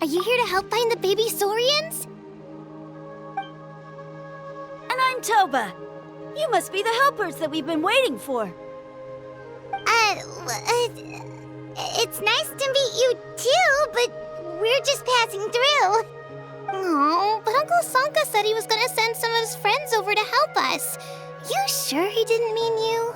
you here to help find the baby Saurians? And I'm Toba. You must be the helpers that we've been waiting for. It's nice to meet you too, but we're just passing through. Oh, but Uncle Sanka said he was gonna send some of his friends over to help us. You sure he didn't mean you?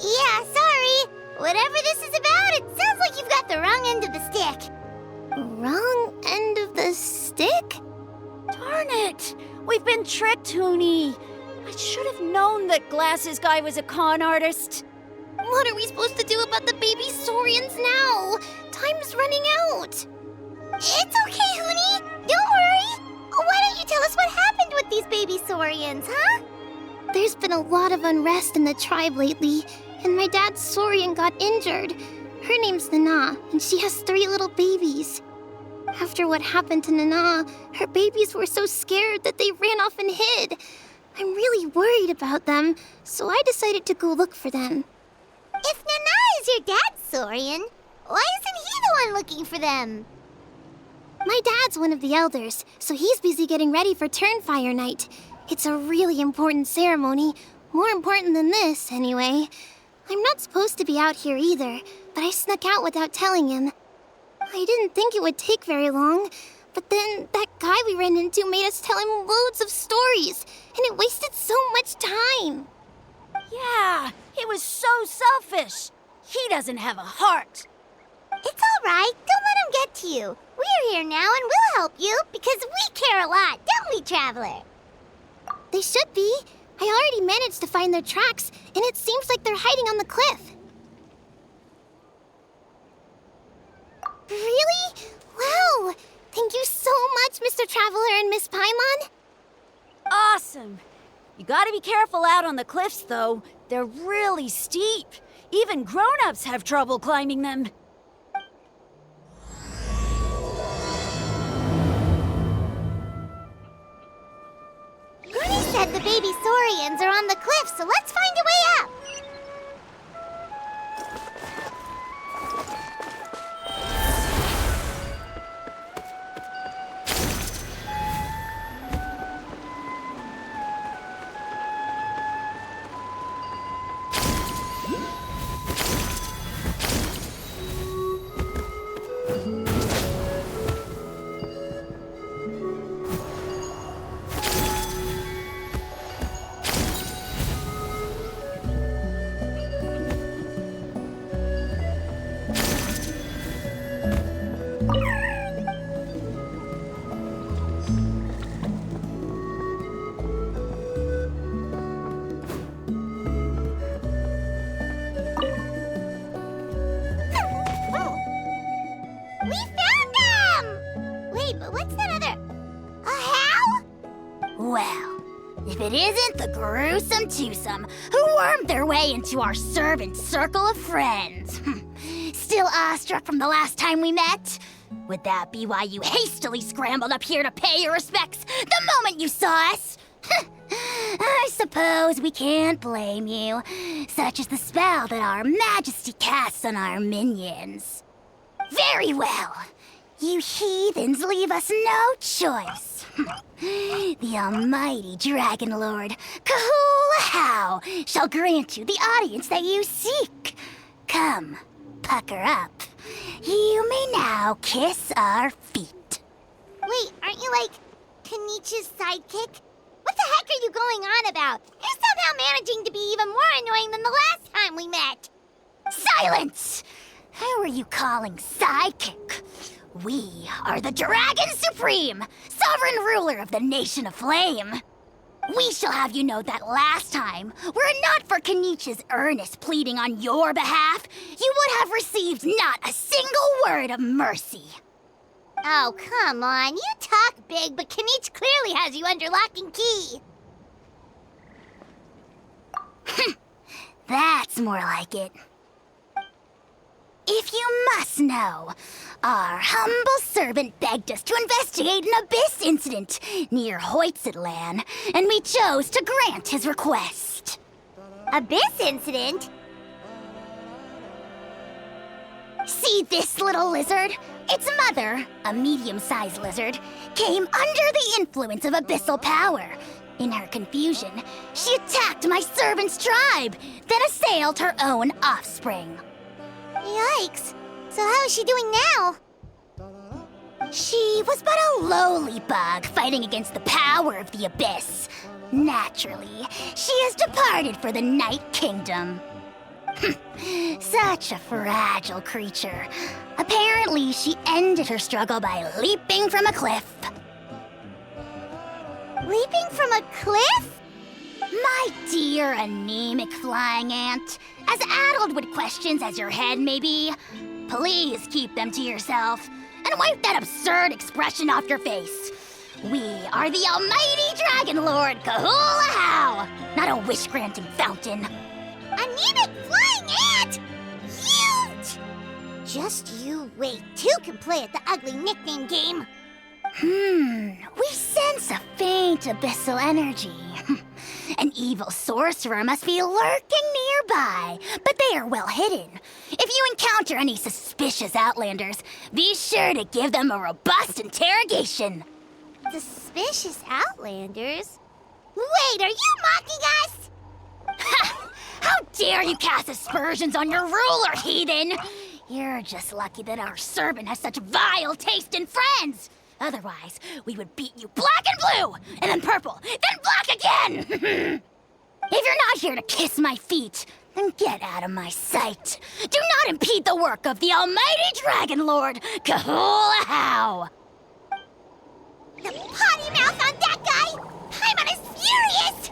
Yeah, sorry. Whatever this is about, it sounds like you've got the wrong end of the stick. Wrong end of the stick? Darn it! We've been tricked, Huni. I should have known that Glasses Guy was a con artist. What are we supposed to do about the baby Saurians now? Time's running out. It's okay, Huni. Don't worry. Why don't you tell us what happened with these baby Saurians, huh? There's been a lot of unrest in the tribe lately, and my dad's Saurian got injured. Her name's Nana, and she has 3 little babies. After what happened to Nana, her babies were so scared that they ran off and hid. I'm really worried about them, so I decided to go look for them. If Nana is your dad's Saurian, why isn't he the one looking for them? My dad's one of the elders, so he's busy getting ready for Turnfire Night. It's a really important ceremony, more important than this, anyway. I'm not supposed to be out here either, but I snuck out without telling him. I didn't think it would take very long, but then that guy we ran into made us tell him loads of stories, and it wasted so much time. Yeah, he was so selfish. He doesn't have a heart. It's all right. Don't let him get to you. We're here now and we'll help you because we care a lot, don't we, Traveler? They should be. I already managed to find their tracks, and it seems like they're hiding on the cliff. Really? Wow! Thank you so much, Mr. Traveler and Miss Paimon. Awesome. You gotta be careful out on the cliffs, though. They're really steep. Even grown-ups have trouble climbing them. Goonie said the baby Saurians are on the cliff, so let's find a way up. We found them! Wait, but what's that other... A how? Well, if it isn't the gruesome twosome who wormed their way into our servant circle of friends. Still awestruck from the last time we met? Would that be why you hastily scrambled up here to pay your respects the moment you saw us? I suppose we can't blame you. Such is the spell that our majesty casts on our minions. Very well. You heathens leave us no choice. The almighty Dragon Lord, Kahula shall grant you the audience that you seek. Come, pucker up. You may now kiss our feet. Wait, aren't you like Kenichi's sidekick? What the heck are you going on about? You're somehow managing to be even more annoying than the last time we met. Silence! Who are you calling sidekick? We are the Dragon Supreme, sovereign ruler of the Nation of Flame. We shall have you know that last time, were it not for Kenichi's earnest pleading on your behalf, you would have received not a single word of mercy. Oh, come on. You talk big, but Kenichi clearly has you under lock and key. That's more like it. If you must know, our humble servant begged us to investigate an abyss incident near Hoytzitlan, and we chose to grant his request. Abyss incident? See this little lizard? Its mother, a medium-sized lizard, came under the influence of abyssal power. In her confusion, she attacked my servant's tribe, then assailed her own offspring. Yikes. So how is she doing now? She was but a lowly bug fighting against the power of the abyss. Naturally, she has departed for the Night Kingdom. Such a fragile creature. Apparently, she ended her struggle by leaping from a cliff. Leaping from a cliff? My dear anemic flying ant, as addled with questions as your head may be, please keep them to yourself and wipe that absurd expression off your face. We are the almighty Dragon Lord Kahula-How, not a wish-granting fountain. Anemic flying ant! Huge! Just you wait. Two can play at the ugly nickname game. We sense a faint abyssal energy. An evil sorcerer must be lurking nearby, but they are well hidden. If you encounter any suspicious outlanders, be sure to give them a robust interrogation. Suspicious outlanders? Wait, are you mocking us? Ha! How dare you cast aspersions on your ruler, heathen! You're just lucky that our servant has such vile taste in friends. Otherwise, we would beat you black and blue, and then purple, then black again! If you're not here to kiss my feet, then get out of my sight. Do not impede the work of the almighty Dragon Lord, Kahula-How! The potty mouth on that guy! Paimon is furious!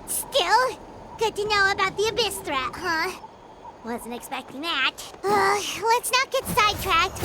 Still, good to know about the abyss threat, huh? Wasn't expecting that. Let's not get sidetracked.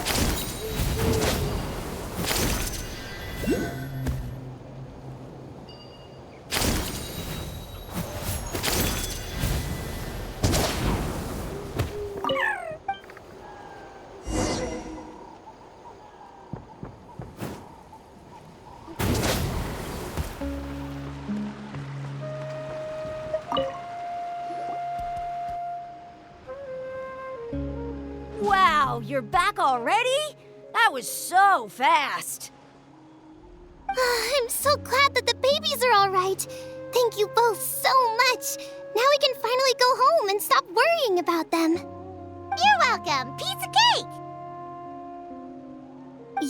Wow, you're back already? That was so fast. I'm so glad that the babies are all right. Thank you both so much. Now we can finally go home and stop worrying about them. You're welcome. Piece of cake.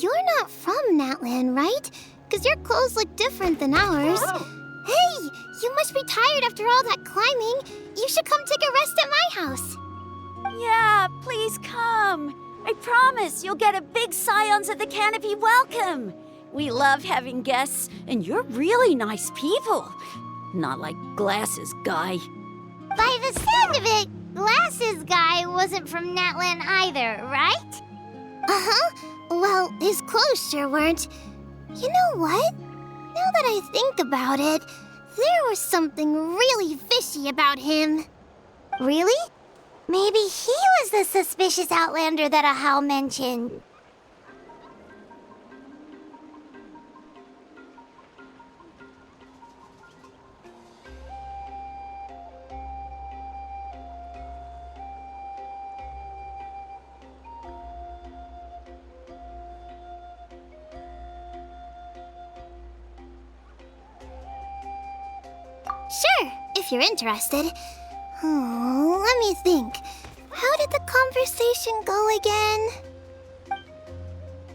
You're not from Natlan, right? Because your clothes look different than ours. Hey, you must be tired after all that climbing. You should come take a rest at my house. Yeah, please come. I promise you'll get a big Scions of the Canopy welcome. We love having guests, and you're really nice people. Not like Glasses Guy. By the sound of it, Glasses Guy wasn't from Natlan either, right? Uh-huh. Well, his clothes sure weren't. You know what? Now that I think about it, there was something really fishy about him. Really? Maybe he was the suspicious outlander that Ahau mentioned. Sure, if you're interested. Oh, let me think. How did the conversation go again?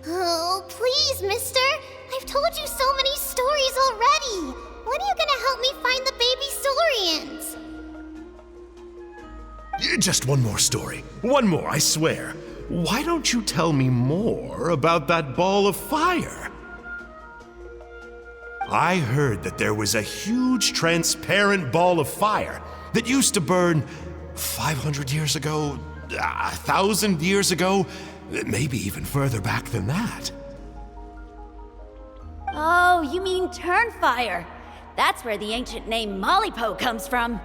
Oh, please, mister. I've told you so many stories already. When are you gonna help me find the baby Saurians? Just one more story. One more, I swear. Why don't you tell me more about that ball of fire? I heard that there was a huge transparent ball of fire that used to burn 500 years ago, 1,000 years ago, maybe even further back than that. Oh, you mean Turnfire. That's where the ancient name Malipo comes from.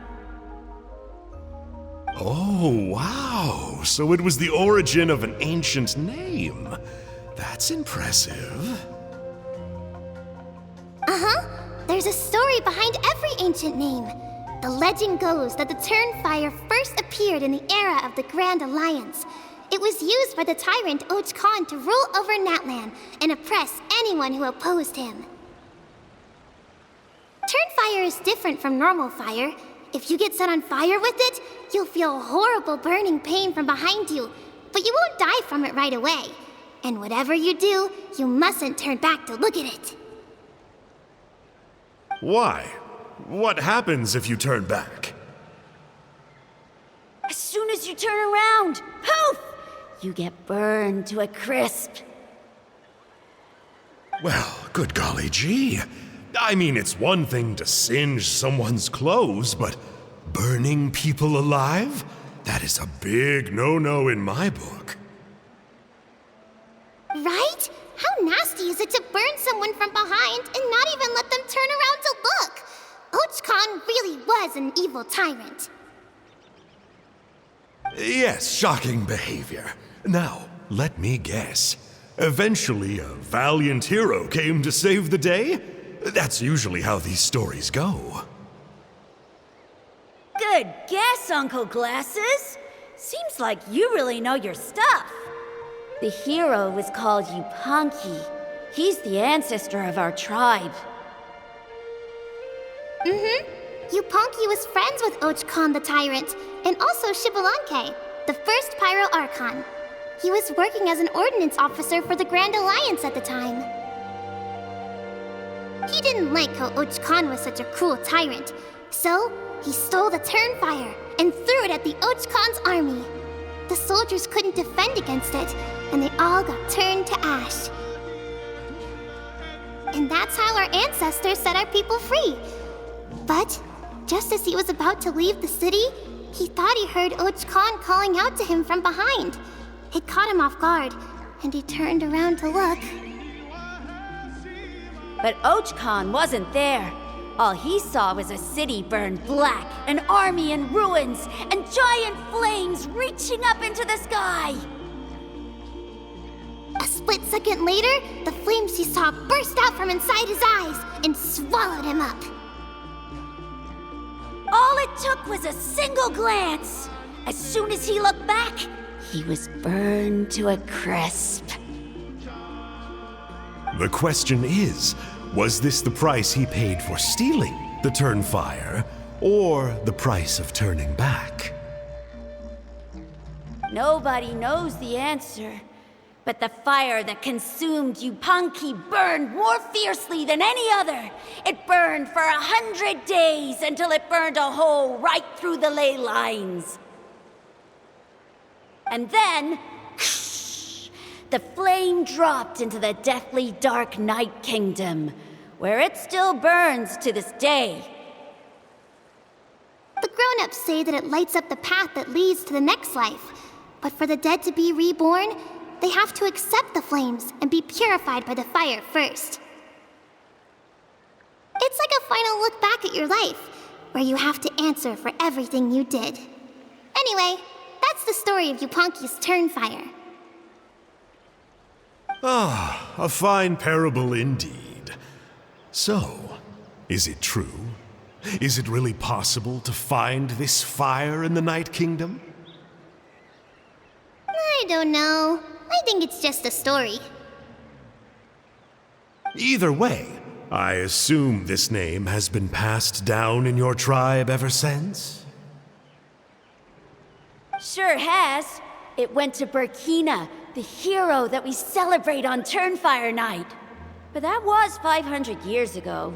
Oh, wow. So it was the origin of an ancient name. That's impressive. Uh-huh. There's a story behind every ancient name. The legend goes that the Turnfire first appeared in the era of the Grand Alliance. It was used by the tyrant Och Khan to rule over Natlan and oppress anyone who opposed him. Turnfire is different from normal fire. If you get set on fire with it, you'll feel horrible burning pain from behind you, but you won't die from it right away. And whatever you do, you mustn't turn back to look at it. Why? What happens if you turn back? As soon as you turn around, poof! You get burned to a crisp. Well, good golly gee. I mean, it's one thing to singe someone's clothes, but burning people alive? That is a big no-no in my book. Right? How nasty is it to burn someone from behind and not even let them turn around to look? Och Khan really was an evil tyrant. Yes, shocking behavior. Now, let me guess. Eventually, a valiant hero came to save the day? That's usually how these stories go. Good guess, Uncle Glasses. Seems like you really know your stuff. The hero was called Yupanqui. He's the ancestor of our tribe. Yupanqui was friends with Och Khan the tyrant, and also Xbalanque, the first Pyro Archon. He was working as an ordnance officer for the Grand Alliance at the time. He didn't like how Och Khan was such a cruel tyrant, so he stole the Turnfire and threw it at the Och Khan's army. The soldiers couldn't defend against it, and they all got turned to ash. And that's how our ancestors set our people free. But just as he was about to leave the city, he thought he heard Och Khan calling out to him from behind. It caught him off guard, and he turned around to look. But Och Khan wasn't there. All he saw was a city burned black, an army in ruins, and giant flames reaching up into the sky. A split second later, the flames he saw burst out from inside his eyes and swallowed him up. All it took was a single glance. As soon as he looked back, he was burned to a crisp. The question is, was this the price he paid for stealing the Turnfire, or the price of turning back? Nobody knows the answer. But the fire that consumed Yupanqui burned more fiercely than any other. It burned for 100 days until it burned a hole right through the ley lines. And then, the flame dropped into the deathly dark Night Kingdom, where it still burns to this day. The grown-ups say that it lights up the path that leads to the next life. But for the dead to be reborn, they have to accept the flames and be purified by the fire first. It's like a final look back at your life, where you have to answer for everything you did. Anyway, that's the story of Yupanqui's Turnfire. Ah, a fine parable indeed. So, is it true? Is it really possible to find this fire in the Night Kingdom? I don't know. I think it's just a story. Either way, I assume this name has been passed down in your tribe ever since? Sure has. It went to Burkina, the hero that we celebrate on Turnfire Night. But that was 500 years ago.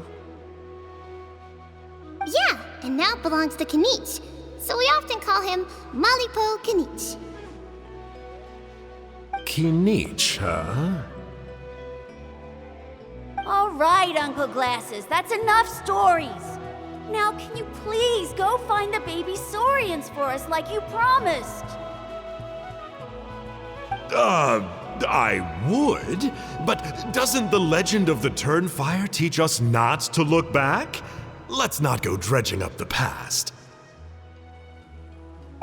Yeah, and now it belongs to Kinich. So we often call him Malipo Kinich. Kinich, huh? All right, Uncle Glasses, that's enough stories. Now, can you please go find the baby Saurians for us like you promised? I would, but doesn't the legend of the Turnfire teach us not to look back? Let's not go dredging up the past.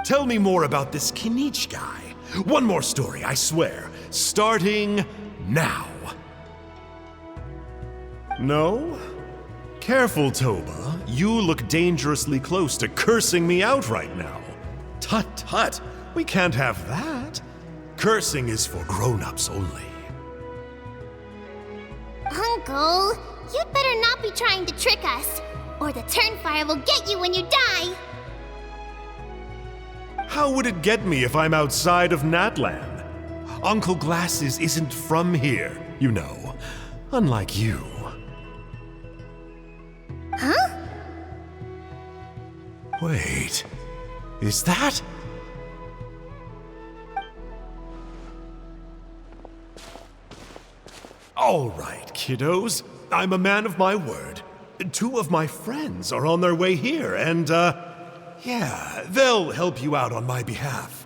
Tell me more about this Kinich guy. One more story, I swear. Starting now. No? Careful, Toba. You look dangerously close to cursing me out right now. Tut tut, we can't have that. cursing is for grown-ups only. Uncle, you'd better not be trying to trick us, or the Turnfire will get you when you die. How would it get me if I'm outside of Natland? Uncle Glasses isn't from here, you know. Unlike you. Huh? Wait, is that? All right, kiddos. I'm a man of my word. 2 of my friends are on their way here, and, yeah, they'll help you out on my behalf.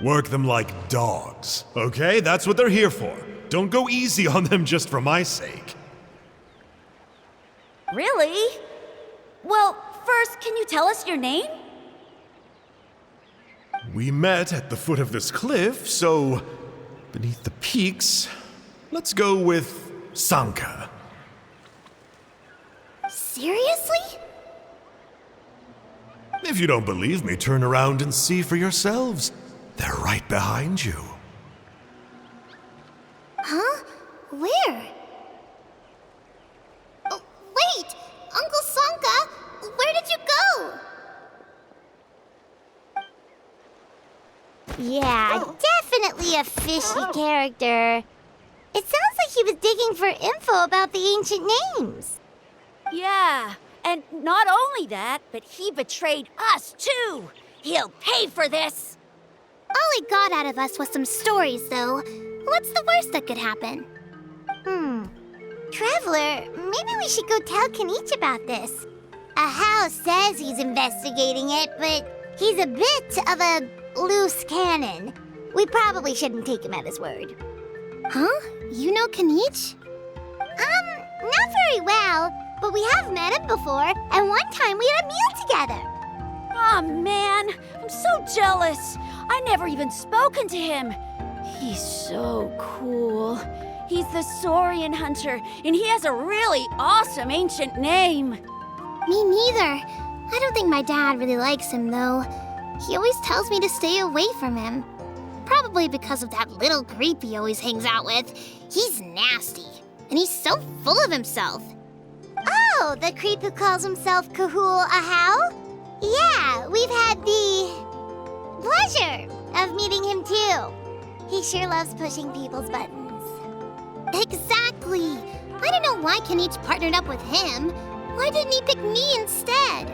Work them like dogs, okay? That's what they're here for. Don't go easy on them just for my sake. Really? Well, first, can you tell us your name? We met at the foot of this cliff, so beneath the peaks, let's go with Sanka. Seriously? If you don't believe me, turn around and see for yourselves. They're right behind you. Huh? Where? Oh, wait! Uncle Sanka, where did you go? Yeah, definitely a fishy character. It sounds like he was digging for info about the ancient names. Yeah, and not only that, but he betrayed us too. He'll pay for this. All he got out of us was some stories, though. What's the worst that could happen? Traveler, maybe we should go tell Kanich about this. Ahau says he's investigating it, but he's a bit of a loose cannon. We probably shouldn't take him at his word. Huh? You know Kanich? Not very well, but we have met him before, and one time we had a meal together. Aw, man, I'm so jealous. I never even spoken to him. He's so cool. He's the Saurian hunter, and he has a really awesome ancient name. Me neither. I don't think my dad really likes him, though. He always tells me to stay away from him. Probably because of that little creep he always hangs out with. He's nasty, and he's so full of himself. Oh, the creep who calls himself Kahul Ahau? Yeah, we've had the pleasure of meeting him too. He sure loves pushing people's buttons. Exactly. I don't know why Kanich partnered up with him. Why didn't he pick me instead?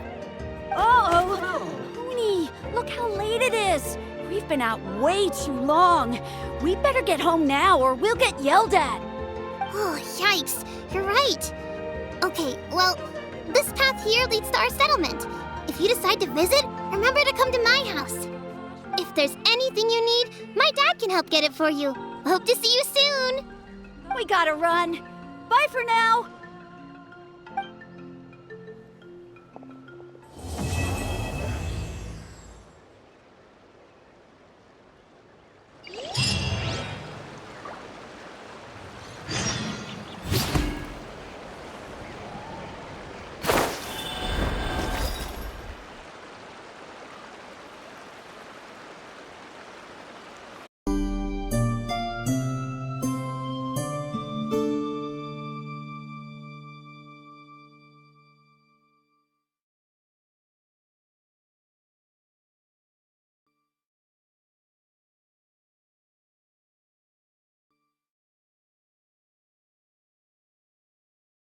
Uh-oh. Honey, look how late it is. We've been out way too long. We better get home now or we'll get yelled at. Oh, yikes. You're right. Okay, well, this path here leads to our settlement. If you decide to visit, remember to come to my house. If there's anything you need, my dad can help get it for you. Hope to see you soon. We gotta run. Bye for now.